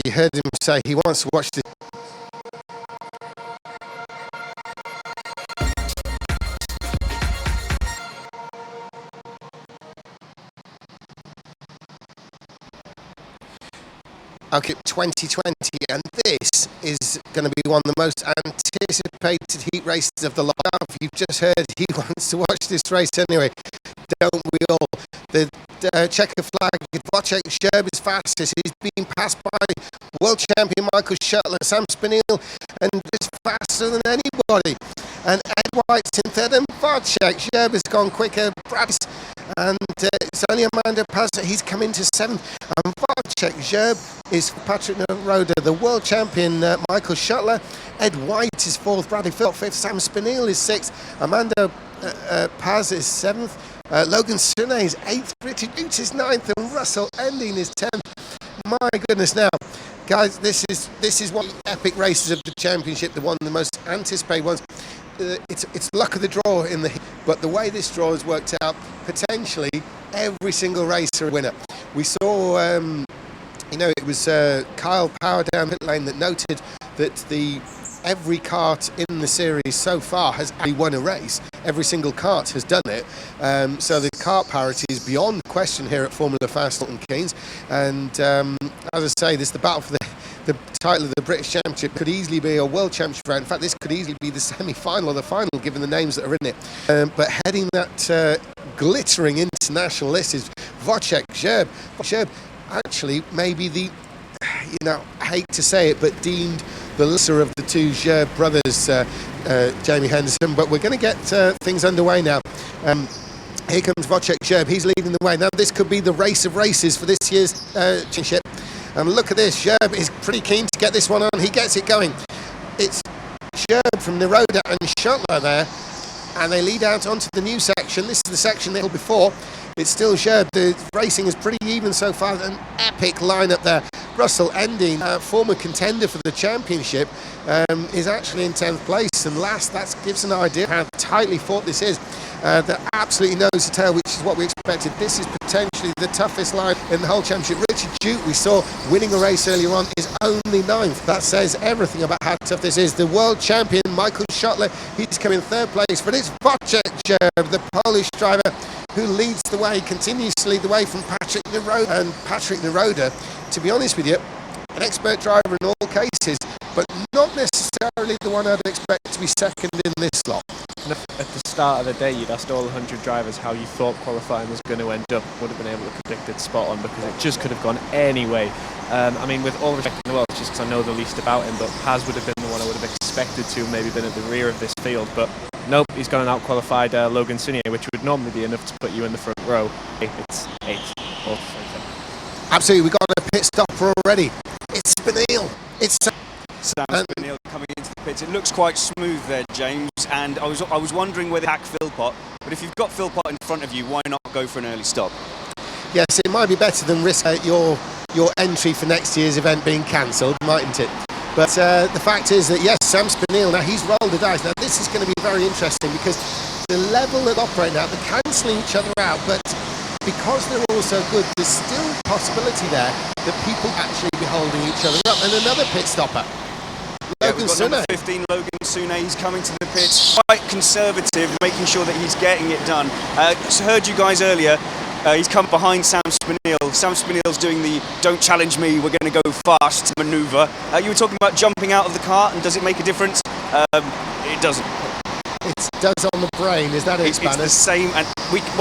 You heard him say he wants to watch this. Okay, 2020, and this is going to be one of the most anticipated heat races of the lot. You've just heard he wants to watch this race anyway, don't we all? The checker flag, Wojciech Szczerb is fastest. He's being passed by world champion Michael Schuttler, Sam Spinell, and is faster than anybody. And Ed White's in third, and Wojciech Szczerb has gone quicker. And it's only Amanda Paz. He's come into seventh. And Wojciech Szczerb is Patrick Neroda, the world champion Michael Schuttler. Ed White is fourth. Bradley Phillip fifth. Sam Spinell is sixth. Amanda Paz is seventh. Logan Sune is eighth. Richard Jute is ninth, and Russell Ending is 10th. My goodness! Now, guys, this is one of the epic races of the championship. The one of the most anticipated ones. It's luck of the draw in the, but the way this draw has worked out, potentially every single racer a winner. We saw, it was Kyle Power down pit lane that noted that every kart in the series so far has actually won a race. Every single kart has done it. So the kart parity is beyond question here at Formula Fast Milton Keynes. And as I say, this is the battle for the title of the British Championship. Could easily be a World Championship round. In fact, this could easily be the semi-final or the final, given the names that are in it. But heading that glittering international list is Wojciech Szczerb. Szczerb actually maybe the, I hate to say it, but deemed the lesser of the two Szczerb brothers, Jamie Henderson. But we're going to get things underway now. Here comes Wojciech Szczerb. He's leading the way. Now, this could be the race of races for this year's championship. And look at this. Szczerb is pretty keen to get this one on. He gets it going. It's Szczerb from Neroda and Schuttler there. And they lead out onto the new section. This is the section they had before. It's still Szczerb. The racing is pretty even so far. An epic lineup there. Russell Ending, former contender for the championship, is actually in 10th place. And last, that gives an idea how tightly fought this is. That absolutely nose to tail, which is what we expected. This is potentially the toughest line in the whole championship. Richard Jute, we saw winning a race earlier on, is only 9th. That says everything about how tough this is. The world champion, Michael Schuttler, he's come in 3rd place. But it's Wojciech Szczerb, the Polish driver, who leads the way, continues to lead the way from Patrick Neroda. And Patrick Neroda, to be honest with you, an expert driver in all cases, but not necessarily the one I'd expect to be second in this lot. At the start of the day, you'd asked all 100 drivers how you thought qualifying was going to end up. Would have been able to predict it spot on, because it just could have gone any way. With all respect in the world, just because I know the least about him, but Paz would have been the one I would have expected to maybe been at the rear of this field. But nope, he's gone and out-qualified Logan Sune, which would normally be enough to put you in the front row. It's 8th. Absolutely, we got a pit stopper already. It's Spinell. It's Sam Spinell coming into the pits. It looks quite smooth there, James, and I was wondering whether to hack Philpott, but if you've got Philpott in front of you, why not go for an early stop? Yes, it might be better than risk your entry for next year's event being cancelled, mightn't it? But the fact is that, yes, Sam Spinell, now he's rolled the dice. Now this is going to be very interesting, because the level that operate now, they're cancelling each other out, but because they're all so good, there's still a possibility there that people actually be holding each other up. And another pit stopper. Logan Sune. Number 15, Logan Sune. He's coming to the pits, quite conservative, making sure that he's getting it done. Heard you guys earlier. He's come behind Sam Spinell. Sam Spinell's doing the "don't challenge me, we're going to go fast" manoeuvre. You were talking about jumping out of the cart, and does it make a difference? It doesn't. It does on the brain, is that it, It's the same, and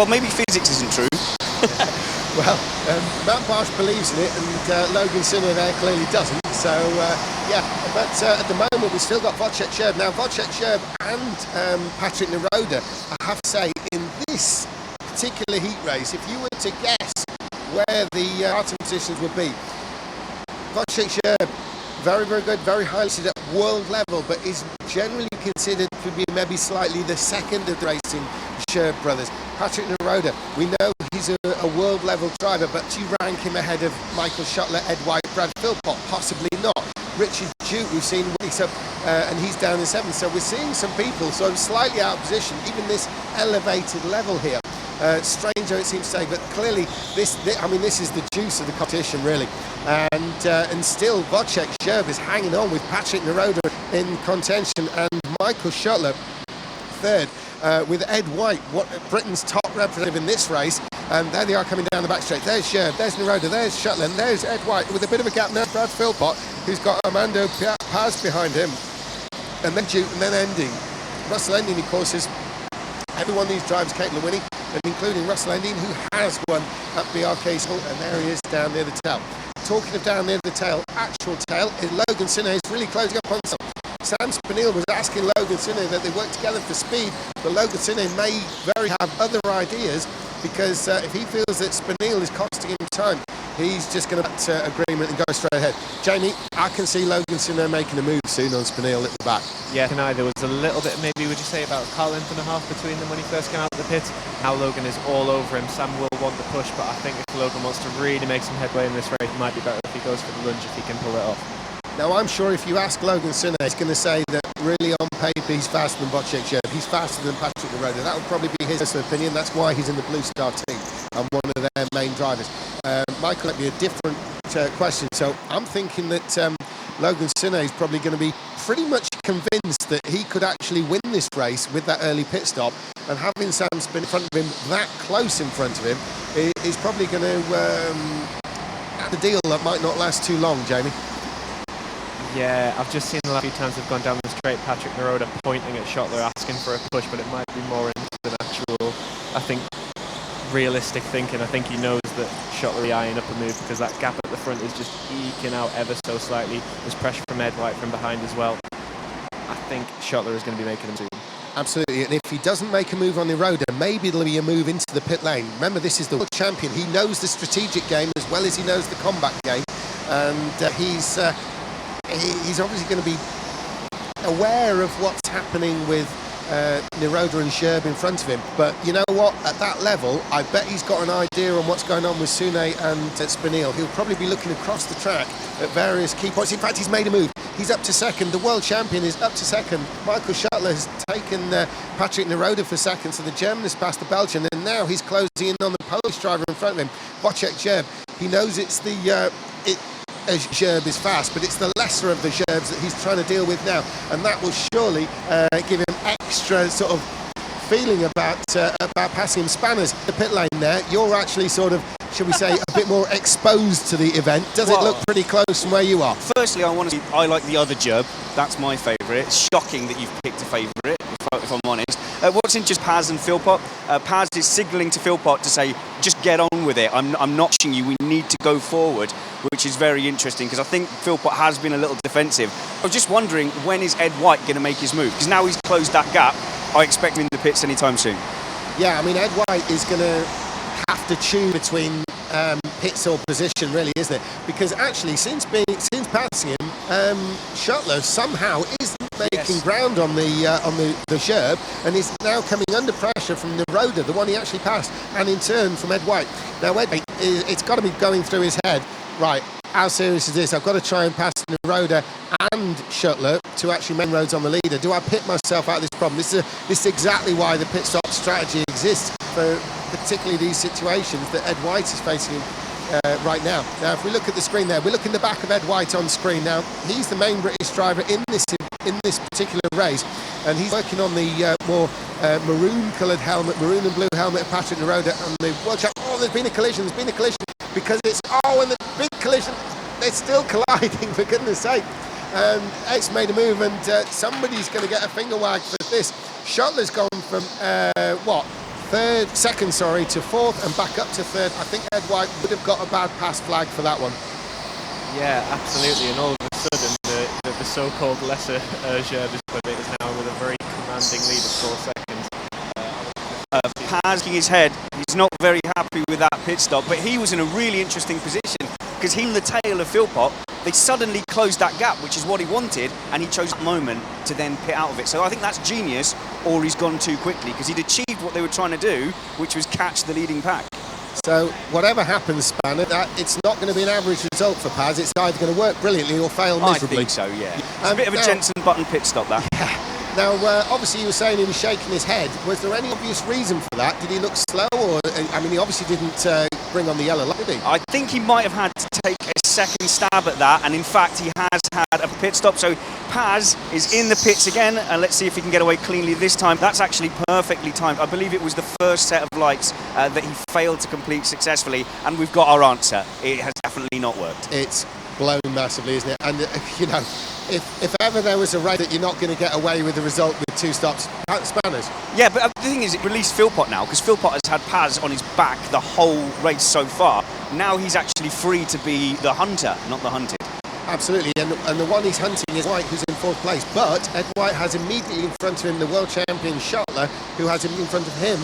maybe physics isn't true. Well, Matt Barsh believes in it, and Logan Sune there clearly doesn't. So, but at the moment we've still got Wojciech Szczerb. Now, Wojciech Szczerb and Patrick Neroda, I have to say, in this particular heat race, if you were to guess where the starting positions would be, Wojciech Szczerb, very, very good, very highly considered at world level, but is generally considered to be maybe slightly the second of the racing Szczerb brothers. Patrick Neroda, we know he's a world level driver, but do you rank him ahead of Michael Schuttler, Ed White, Brad Philpott? Possibly not. Richard Jute, we've seen he's up, and he's down in 7th, so we're seeing some people sort of slightly out of position, even this elevated level here. Strange though it seems to say, but clearly this is the juice of the competition, really. And still, Wojciech Zerb is hanging on with Patrick Naroda in contention, and Michael Schottler third, with Ed White, Britain's top representative in this race. And there they are coming down the back straight. There's Zerb, there's Naroda, there's Schottler, and there's Ed White with a bit of a gap now. Brad Philpott, who's got Armando Paz behind him, and then ending. Russell Ending, of course, is every one of these drivers capable of winning, and including Russell Ending, who has won at BRKC, and there he is down near the tail. Talking of down near the tail, actual tail, is Logan Sinner is really closing up on some. Sam Spinell was asking Logan Sinner that they work together for speed, but Logan Sinner may very have other ideas, because if he feels that Spinell is costing him time, he's just going to agreement and go straight ahead. Jamie, I can see Logan Sinner making a move soon on Spinell at the back. Yeah, and there was a little bit, maybe would you say, about a car length and a half between them when he first came out of the pit. Now Logan is all over him. Sam will want the push, but I think if Logan wants to really make some headway in this race, it might be better if he goes for the lunge, if he can pull it off. Now, I'm sure if you ask Logan Sinner, he's going to say that really on paper he's faster than Wojciech Zerb. He's faster than Patrick Naroda. That would probably be his personal opinion. That's why he's in the Blue Star team and one of their main drivers. Michael, that'd be a different question. So I'm thinking that Logan Sinner is probably going to be pretty much convinced that he could actually win this race with that early pit stop, and having Sam Spinell in front of him, that close in front of him, is probably going to have a deal that might not last too long, Jamie. Yeah, I've just seen the last few times they've gone down the straight, Patrick Naroda pointing at Schottler, asking for a push, but it might be more into the actual, I think, realistic thinking. I think he knows that Schottler is eyeing up a move, because that gap at the front is just eking out ever so slightly. There's pressure from Ed White from behind as well. I think Schottler is going to be making a move. Absolutely, and if he doesn't make a move on Naroda, maybe it'll be a move into the pit lane. Remember, this is the world champion. He knows the strategic game as well as he knows the combat game, and he's obviously going to be aware of what's happening with Naroda and Zerb in front of him. But you know what? At that level, I bet he's got an idea on what's going on with Sune and Spinell. He'll probably be looking across the track at various key points. In fact, he's made a move. He's up to second. The world champion is up to second. Michael Schottler has taken Patrick Naroda for second, so the German has passed the Belgian, and now he's closing in on the Polish driver in front of him, Wojciech Zerb. He knows it's the Zerb is fast, but it's the lesser of the Zerbs that he's trying to deal with now, and that will surely give him extra sort of feeling about passing him. Spanners, the pit lane there, you're actually sort of, should we say, a bit more exposed to the event. Does it look pretty close from where you are? Firstly, I like the other Zerb. That's my favourite. It's shocking that you've picked a favourite, if I'm honest. What's interesting, Paz and Philpott. Paz is signalling to Philpott to say, just get on with it. I'm not pushing you. We need to go forward, which is very interesting, because I think Philpott has been a little defensive. I was just wondering, when is Ed White going to make his move? Because now he's closed that gap, I expect him in the pits anytime soon. Yeah, I mean, Ed White is going to have to choose between pits or position, really, isn't it? Because actually, since passing him, Schottler somehow isn't making ground on the Zerb, and is now coming under pressure from Naroda, the one he actually passed, and in turn from Ed White. Now, Ed White, it's got to be going through his head, right, how serious is this? I've got to try and pass Naroda and Schottler to actually main roads on the leader. Do I pit myself out of this problem? This is exactly why the pit stop strategy exists for particularly these situations that Ed White is facing right now. Now, if we look at the screen there, we're looking at the back of Ed White on screen. Now, he's the main British driver in this particular race, and he's working on the more maroon-coloured helmet, maroon and blue helmet of Patrick Naroda, and the World Champ. Oh, there's been a collision, because it's, and the big collision, they're still colliding, for goodness sake. Ed's made a move, and somebody's going to get a finger wag for this. Schottler's gone from, second to fourth and back up to third. I think Ed White would have got a bad pass flag for that one. Yeah, absolutely, and all of a sudden the so-called lesser Zerb is now with a very commanding lead of 4 seconds. Paz shaking his head, he's not very happy with that pit stop, but he was in a really interesting position, because he and the tail of Philpott, they suddenly closed that gap, which is what he wanted, and he chose that moment to then pit out of it. So I think that's genius, or he's gone too quickly, because he'd achieved what they were trying to do, which was catch the leading pack. So whatever happens, Spanner, it's not going to be an average result for Paz. It's either going to work brilliantly or fail miserably. I think so, yeah. It's a bit of a Jensen Button pit stop, that. Yeah. Now, obviously you were saying he was shaking his head. Was there any obvious reason for that? Did he look slow? Or, I mean, he obviously didn't bring on the yellow light, did he? I think he might have had to take a second stab at that, and in fact he has had a pit stop. So Paz is in the pits again, and let's see if he can get away cleanly this time. That's actually perfectly timed. I believe it was the first set of lights that he failed to complete successfully, and we've got our answer. It has definitely not worked. It's blown massively, isn't it? And you know, if ever there was a race that you're not going to get away with the result with 2 stops, Spanners. Yeah, but the thing is, it released Philpott now, because Philpott has had Paz on his back the whole race so far. Now he's actually free to be the hunter, not the hunted. Absolutely, and the one he's hunting is White, who's in 4th place. But Ed White has immediately in front of him the world champion Schottler, who has him in front of him,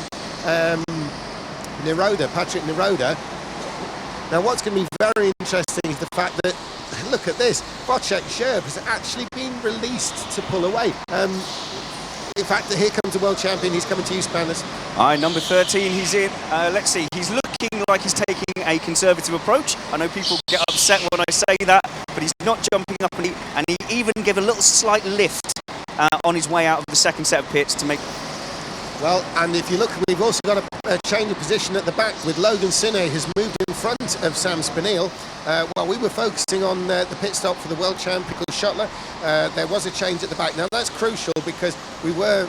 Patrick Neroda. Now, what's going to be very interesting is the fact that, look at this, Wojciech Scherb has actually been released to pull away. In fact, here comes the world champion. He's coming to you, Spanners. Number 13, he's in. Let's see, he's looking like he's taking a conservative approach. I know people get upset when I say that, but he's not jumping up, and he even gave a little slight lift on his way out of the second set of pits to make... Well, and if you look, we've also got a change of position at the back with Logan Sine has moved in front of Sam Spinell. While we were focusing on the pit stop for the world champion Schottler, there was a change at the back. Now that's crucial because we were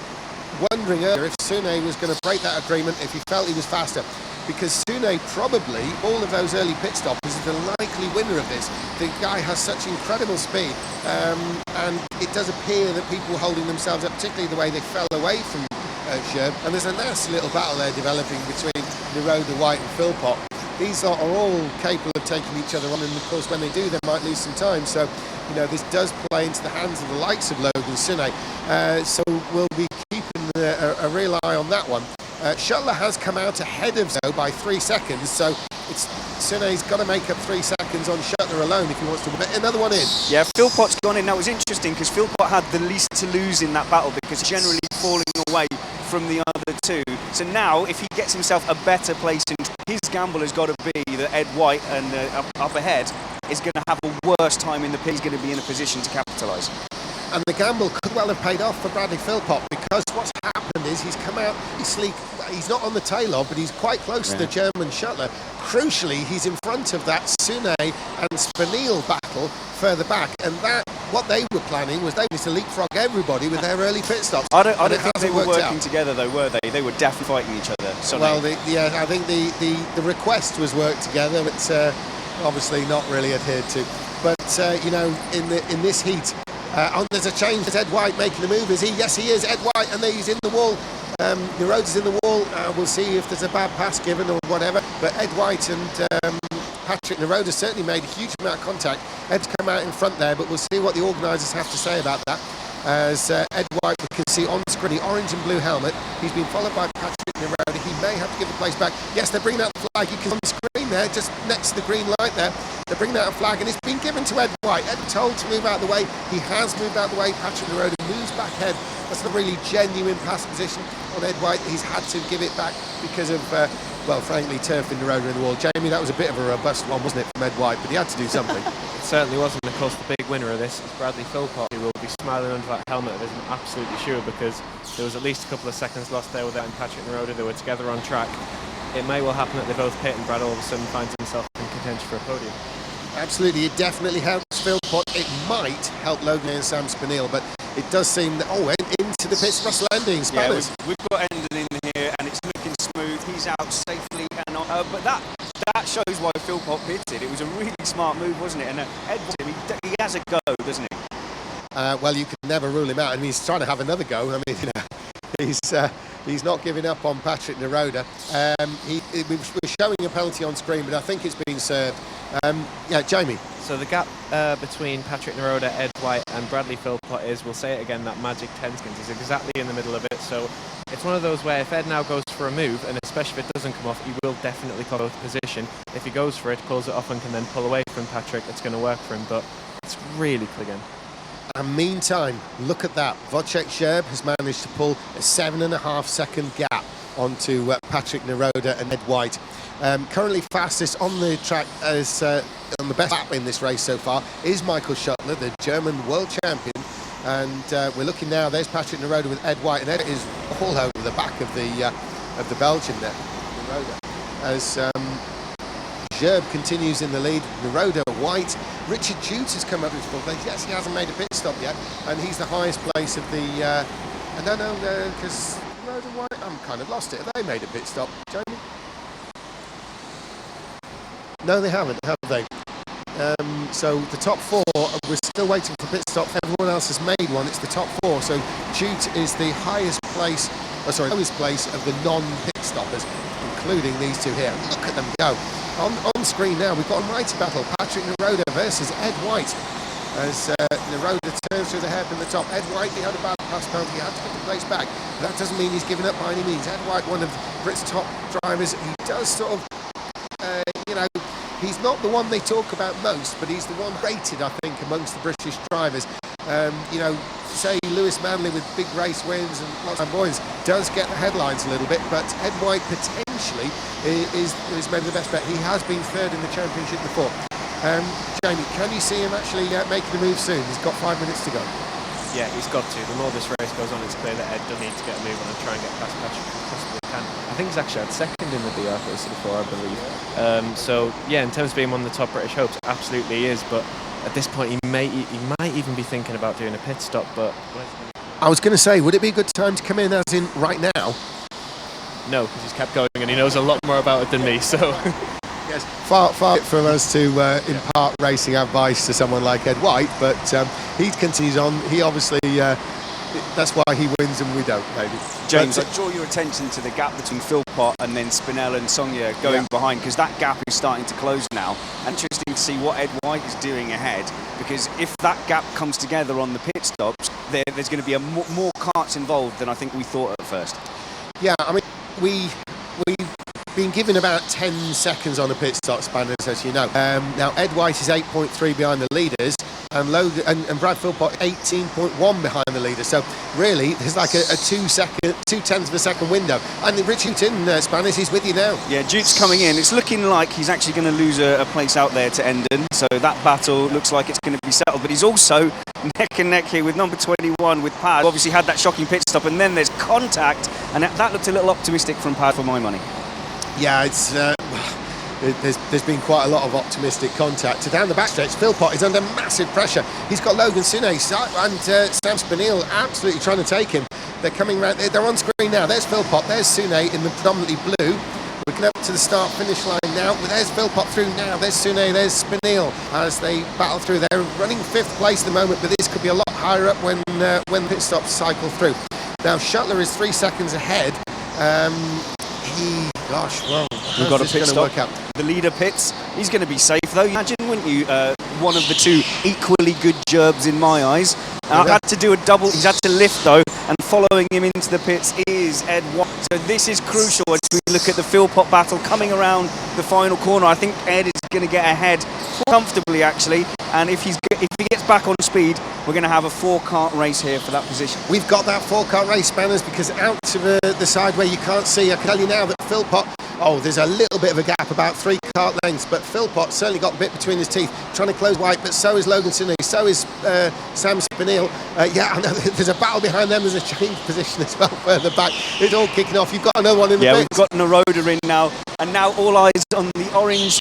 wondering earlier if Sune was going to break that agreement, if he felt he was faster. Because Sune probably, all of those early pit stops, is the likely winner of this. The guy has such incredible speed, and it does appear that people holding themselves up, particularly the way they fell away from Scherb, and there's a nasty little battle there developing between Neroda, White and Philpott. These are all capable of taking each other on, and of course when they do they might lose some time, so you know this does play into the hands of the likes of Logan Sine, so we'll be keeping a real eye on that one. Schottler has come out ahead of Zoe by 3 seconds, so Sine's got to make up 3 seconds on Schottler alone if he wants to put another one in. Yeah, Philpott's gone in. That was interesting because Philpott had the least to lose in that battle because he's generally falling away from the other two. So now, if he gets himself a better place, his gamble has got to be that Ed White and up ahead is going to have a worse time in the pit. He's going to be in a position to capitalise. And the gamble could well have paid off for Bradley Philpott because what's happened is he's come out, he's sleek, he's not on the tail of, but he's quite close to the German Schottler. Crucially, he's in front of that Sune and Spinell battle further back, and that what they were planning was they were to leapfrog everybody with their early pit stops. I don't think they were working together though, were they? They were definitely fighting each other. Well, I think the request was work together, but obviously not really adhered to. But you know, in this heat. There's a change. Is Ed White making a move? Is he? Yes, he is. Ed White, and he's in the wall. Neroda's in the wall. We'll see if there's a bad pass given or whatever. But Ed White and Patrick Neroda certainly made a huge amount of contact. Ed's come out in front there, but we'll see what the organisers have to say about that. As Ed White, we can see on screen, the orange and blue helmet. He's been followed by Patrick Neroda. He may have to give the place back. Yes, they're bringing out the flag. You can on screen there, just next to the green light there. They're bringing out a flag, and it's been given to Ed White. Ed told to move out of the way. He has moved out of the way. Patrick Neroda moves back ahead. That's a really genuine pass position on Ed White. He's had to give it back because of, well, frankly, turf in Neroda in the wall. Jamie, that was a bit of a robust one, wasn't it, from Ed White? But he had to do something. It certainly wasn't. Of course, the big winner of this is Bradley Philpott, who will be smiling under that helmet, that isn't absolutely sure, because there was at least a couple of seconds lost there with that and Patrick Neroda. They were together on track. It may well happen that they both pit and Brad all of a sudden finds himself in contention for a podium. Absolutely, it definitely helps Philpott. It might help Logan and Sam Spinell, but it does seem that, into the pits, Russell Ending, Spanners. Yeah, we've got Ending in here, and it's looking smooth. He's out safely, but that shows why Philpott pitted. It was a really smart move, wasn't it? And Ed, he has a go, doesn't he? Well, you can never rule him out. I mean, he's trying to have another go. I mean, you know, he's not giving up on Patrick Neroda. We're showing a penalty on screen, but I think it's been served. Yeah, Jamie. So the gap between Patrick Neroda, Ed White and Bradley Philpott is, we'll say it again, that magic 10 seconds is exactly in the middle of it. So it's one of those where if Ed now goes for a move, and especially if it doesn't come off, he will definitely call out position. If he goes for it, pulls it off and can then pull away from Patrick, it's going to work for him, but it's really clean again. And meantime, look at that. Wojciech Scherb has managed to pull a 7.5 second gap onto Patrick Neroda and Ed White. Currently fastest on the track as on the best lap in this race so far is Michael Schottler, the German world champion. And we're looking now, there's Patrick Naroda with Ed White, and Ed is all over the back of the Belgian there, Naroda, as Gerb continues in the lead. Naroda, White, Richard Jutes has come up with his full place. Yes, he hasn't made a pit stop yet, and he's the highest place of the, no, because Naroda, White, I'm kind of lost it. Have they made a pit stop, Jamie? No, they haven't, have they? So the top 4, we're still waiting for pit stop. Everyone else has made one. It's the top 4. So Jute is the lowest place of the non-pit stoppers, including these two here. Look at them go. On screen now, we've got a mighty battle. Patrick Naroda versus Ed White. As Naroda turns through the hairpin at the top. Ed White, he had a bad pass penalty. He had to put the place back. But that doesn't mean he's given up by any means. Ed White, one of Brit's top drivers. He does sort of, he's not the one they talk about most, but he's the one rated, I think, amongst the British drivers. Say Lewis Manley with big race wins and lots of points does get the headlines a little bit, but Ed White potentially is maybe the best bet. He has been third in the championship before. Jamie, can you see him actually making a move soon? He's got 5 minutes to go. Yeah, he's got to. The more this race goes on, it's clear that Ed does need to get a move on and try and get past Patrick as possibly can. I think he's actually had second in the BRKC before, I believe. So yeah, in terms of being one of the top British hopes, absolutely is. But at this point, he might even be thinking about doing a pit stop. But I was going to say, would it be a good time to come in, as in right now? No, because he's kept going and he knows a lot more about it than me. So. Yes, far from us to impart racing advice to someone like Ed White, but he continues on. He obviously, that's why he wins and we don't, maybe. James, I draw your attention to the gap between Philpott and then Spinell and Sonia going behind, because that gap is starting to close now. Interesting to see what Ed White is doing ahead, because if that gap comes together on the pit stops, there's going to be more karts involved than I think we thought at first. Yeah, I mean, we've been given about 10 seconds on a pit stop, Spanners, as you know. Now Ed White is 8.3 behind the leaders, and and Brad Philpott 18.1 behind the leaders. So really, there's like a 2/10 of a second window. And Richard Spanners, he's with you now. Yeah, Jute's coming in. It's looking like he's actually going to lose a place out there to Endon. So that battle looks like it's going to be settled. But he's also neck and neck here with number 21 with Pad. Obviously had that shocking pit stop, and then there's contact, and that looked a little optimistic from Pad for my money. Yeah, it's there's been quite a lot of optimistic contact. Down the backstretch, Philpott is under massive pressure. He's got Logan Sune and Sam Spinell absolutely trying to take him. They're coming round. They're on screen now. There's Philpott. There's Sune in the predominantly blue. We're going up to the start-finish line now. There's Philpott through now. There's Sune. There's Spinell as they battle through. They're running 5th place at the moment, but this could be a lot higher up when pit stops cycle through. Now Shuttler is 3 seconds ahead. We've got a pit stop. The leader pits. He's going to be safe though. Imagine, wouldn't you? One of the two equally good gerbs in my eyes. I've had to do a double. He's had to lift though, and following him into the pits is Ed White. So this is crucial as we look at the Philpott battle coming around the final corner. I think Ed is going to get ahead comfortably actually, and if he gets back on speed, we're going to have a 4-kart race here for that position. We've got that 4-kart race, Spanners, because out to the side where you can't see, I can tell you now that Philpott, there's a little bit of a gap, about 3 kart lengths, but Philpott certainly got a bit between his teeth, trying to close White, but so is Logan Sune, so is Sam Spinell. I know there's a battle behind them, there's a change position as well further back. It's all kicking off. You've got another one in the pits. We've got Naroda in now, and now all eyes on the orange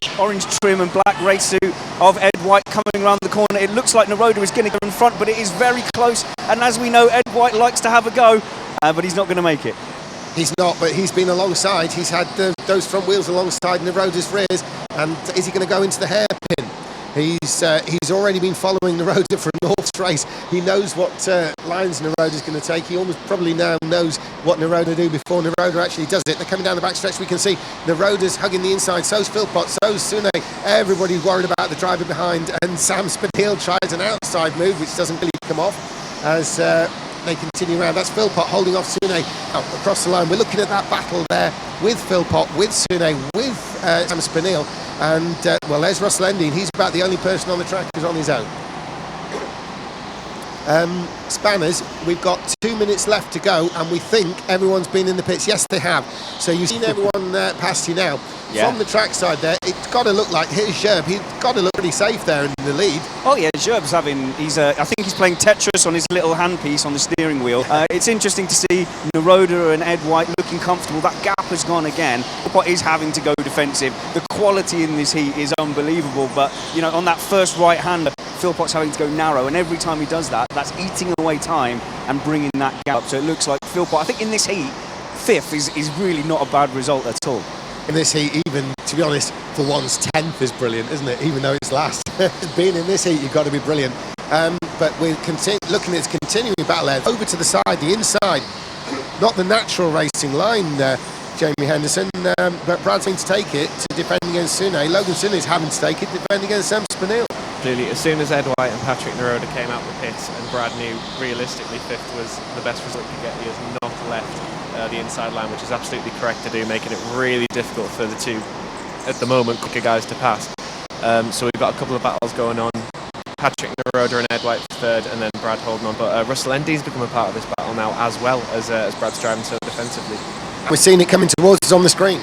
trim and black race suit of Ed White coming around the corner. It looks like Naroda is going to go in front, but it is very close, and as we know, Ed White likes to have a go, but he's not going to make it. He's not, but he's been alongside. He's had those front wheels alongside Naroda's rears, and is he going to go into the hairpin? He's already been following Naroda for a North's race. He knows what lines Naroda's going to take. He almost probably now knows what Naroda do before Naroda actually does it. They're coming down the backstretch. We can see Naroda's hugging the inside. So's Philpott. So's Sune. Everybody's worried about the driver behind, and Sam Spinell tries an outside move, which doesn't really come off as they continue around. That's Philpott holding off Sune out across the line. We're looking at that battle there with Philpott, with Sune, with Sam Spinell, and there's Russell Endine. He's about the only person on the track who's on his own. Spanners, we've got 2 minutes left to go, and we think everyone's been in the pits. Yes, they have. So you've seen everyone past you now. Yeah. From the trackside there, it's got to look like, here's Gerb, he's got to look pretty safe there in the lead. Oh yeah, Gerb's I think he's playing Tetris on his little handpiece on the steering wheel. It's interesting to see Naroda and Ed White looking comfortable. That gap has gone again. What is having to go defensive. The quality in this heat is unbelievable, but you know, on that first right-hander, Philpott's having to go narrow, and every time he does that, that's eating away time and bringing that gap up. So it looks like Philpott, I think in this heat, fifth is really not a bad result at all. In this heat, even, to be honest, for once, 10th is brilliant, isn't it? Even though it's last. Being in this heat, you've got to be brilliant. But we're looking at this continuing battle there. Over to the side, the inside. Not the natural racing line, Jamie Henderson, but Brad's going to take it to defend against Sune. Logan Sune is having to take it to defend against Sam Spinell. Clearly, as soon as Ed White and Patrick Naroda came out the pits, and Brad knew realistically fifth was the best result he could get, he has not left the inside line, which is absolutely correct to do, making it really difficult for the two, at the moment, quicker guys to pass. So we've got a couple of battles going on. Patrick Naroda and Ed White for third, and then Brad holding on. But Russell Endy's become a part of this battle now, as well as Brad's driving so defensively. We're seeing it coming towards us on the screen.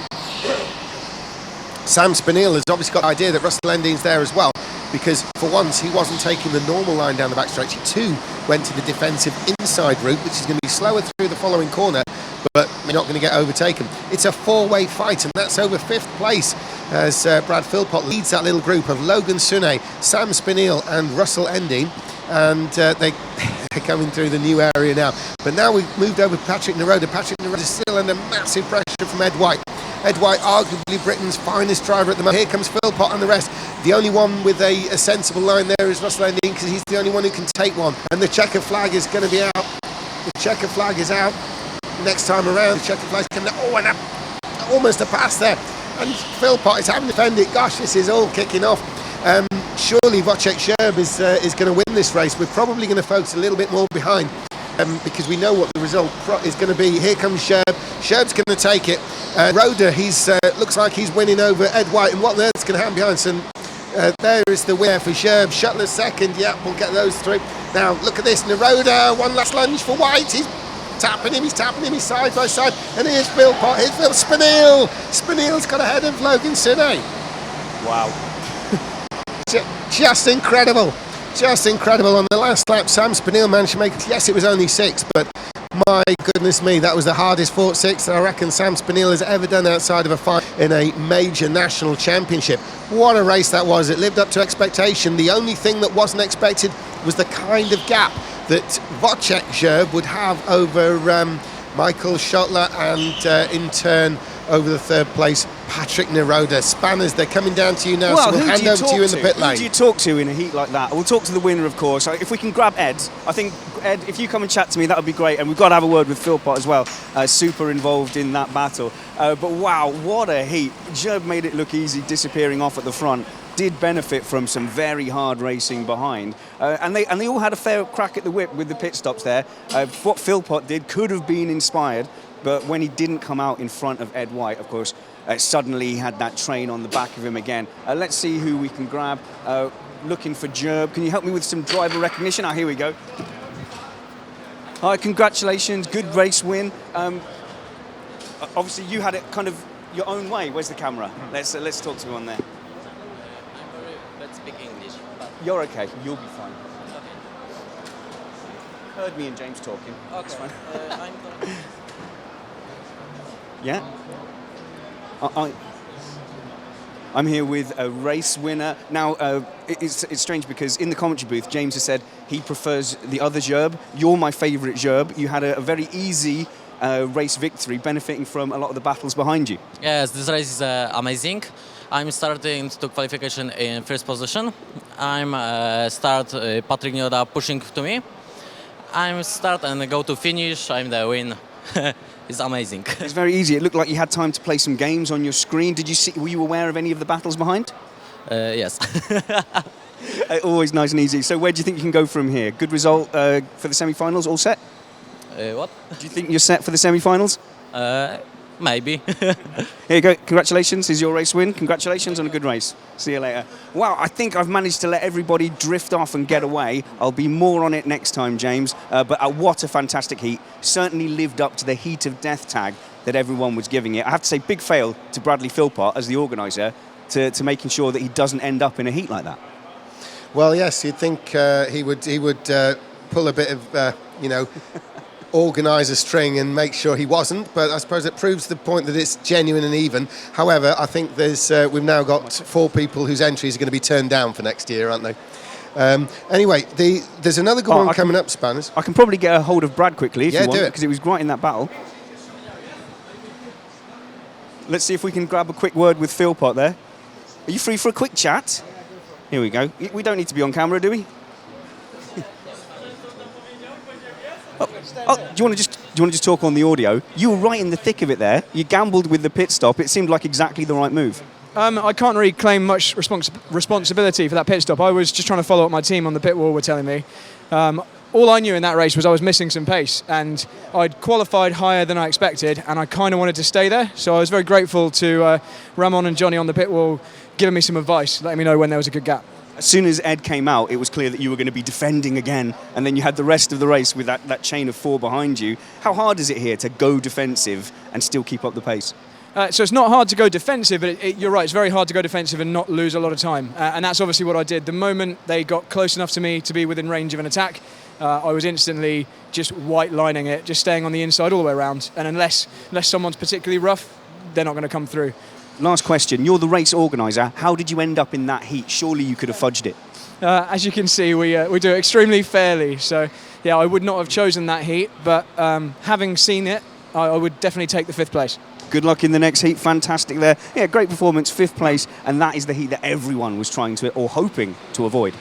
Sam Spinell has obviously got the idea that Russell Endy's there as well, because for once he wasn't taking the normal line down the backstretch. He too went to the defensive inside route, which is going to be slower through the following corner, but we're not going to get overtaken. It's a four-way fight, and that's over fifth place as Brad Philpott leads that little group of Logan Sune, Sam Spinell and Russell Endy, and they're coming through the new area now. But now we've moved over to Patrick Naroda. Patrick Naroda is still under massive pressure from Ed White. Ed White, arguably Britain's finest driver at the moment. Here comes Philpott and the rest. The only one with a sensible line there is Russell Endy, because he's the only one who can take one. And the checker flag is going to be out. The checker flag is out. Next time around, the checker flag's coming out. Oh, and almost a pass there. And Philpott is having to defend it. Gosh, this is all kicking off. Surely Wojciech Gerb is going to win this race. We're probably going to focus a little bit more behind, because we know what the result is going to be. Here comes Gerb. Gerb's going to take it. Roda, looks like he's winning over Ed White, and what on earth's going to happen behind? So there is the winner for Gerb. Shuttler second. Yeah, we'll get those through. Now look at this. Naroda, one last lunge for White. He's tapping him. He's side by side. And here's Philpott. Here's Phil Spinell. Spinell's got ahead of Logan Sune. Wow. Just incredible. Just incredible. On the last lap, Sam Spinell managed to make it. Yes, it was only six, but my goodness me, that was the hardest fought six that I reckon Sam Spinell has ever done outside of a fight in a major national championship. What a race that was. It lived up to expectation. The only thing that wasn't expected was the kind of gap that Wojciech Gerb would have over Michael Schottler and in turn over the third place Patrick Naroda. Spanners, they're coming down to you now, well, so we'll hand over to you in the pit lane. Who do you talk to in a heat like that? We'll talk to the winner, of course. If we can grab Ed, I think, Ed, if you come and chat to me, that would be great. And we've got to have a word with Philpott as well, super involved in that battle. But wow, what a heat. Gerb made it look easy, disappearing off at the front. Did benefit from some very hard racing behind, and they all had a fair crack at the whip with the pit stops there. What Philpott did could have been inspired, but when he didn't come out in front of Ed White, of course, suddenly he had that train on the back of him again. Let's see who we can grab. Looking for Gerb. Can you help me with some driver recognition? Here we go. Hi, congratulations, good race win. Obviously you had it kind of your own way. Where's the camera? Let's talk to him on there. Speak English. You're okay. You'll be fine. Okay. Heard me and James talking. Okay. It's fine. I'm going. Yeah. I'm here with a race winner. Now, it's strange because in the commentary booth, James has said he prefers the other Gerb. You're my favourite Gerb. You had a very easy race victory, benefiting from a lot of the battles behind you. Yes, this race is amazing. I'm starting to qualification in first position. I'm Patrick Naroda pushing to me. I'm start and go to finish. I'm the win. It's amazing. It's very easy. It looked like you had time to play some games on your screen. Were you aware of any of the battles behind? Yes. Always nice and easy. So where do you think you can go from here? Good result for the semi-finals. All set? What? Do you think you're set for the semi-finals? maybe. Here you go. Congratulations. Is your race win. Congratulations on a good race. See you later. Wow, I think I've managed to let everybody drift off and get away. I'll be more on it next time, James. But what a fantastic heat. Certainly lived up to the heat of death tag that everyone was giving it. I have to say, big fail to Bradley Philpott as the organiser to making sure that he doesn't end up in a heat like that. Well, yes, you'd think he would pull a bit of, organise a string and make sure he wasn't, but I suppose it proves the point that it's genuine and even. However, I think we've now got 4 people whose entries are going to be turned down for next year, aren't they? Anyway, there's another good one coming up, Spanners. I can probably get a hold of Brad quickly if you want, do it. because it was right in that battle. Let's see if we can grab a quick word with Philpott there. Are you free for a quick chat? Here we go. We don't need to be on camera, do we? Do you want to just talk on the audio? You were right in the thick of it there. You gambled with the pit stop. It seemed like exactly the right move. I can't really claim much responsibility for that pit stop. I was just trying to follow what my team on the pit wall were telling me. All I knew in that race was I was missing some pace, and I'd qualified higher than I expected, and I kind of wanted to stay there. So I was very grateful to Ramon and Johnny on the pit wall giving me some advice, letting me know when there was a good gap. As soon as Ed came out, it was clear that you were going to be defending again, and then you had the rest of the race with that chain of 4 behind you. How hard is it here to go defensive and still keep up the pace? So it's not hard to go defensive, but you're right, it's very hard to go defensive and not lose a lot of time. And that's obviously what I did. The moment they got close enough to me to be within range of an attack, I was instantly just white lining it, just staying on the inside all the way around. And unless someone's particularly rough, they're not going to come through. Last question. You're the race organiser. How did you end up in that heat? Surely you could have fudged it. As you can see, we do it extremely fairly. So, yeah, I would not have chosen that heat, but having seen it, I would definitely take the 5th place. Good luck in the next heat. Fantastic there. Yeah, great performance, 5th place, and that is the heat that everyone was trying to, or hoping to avoid.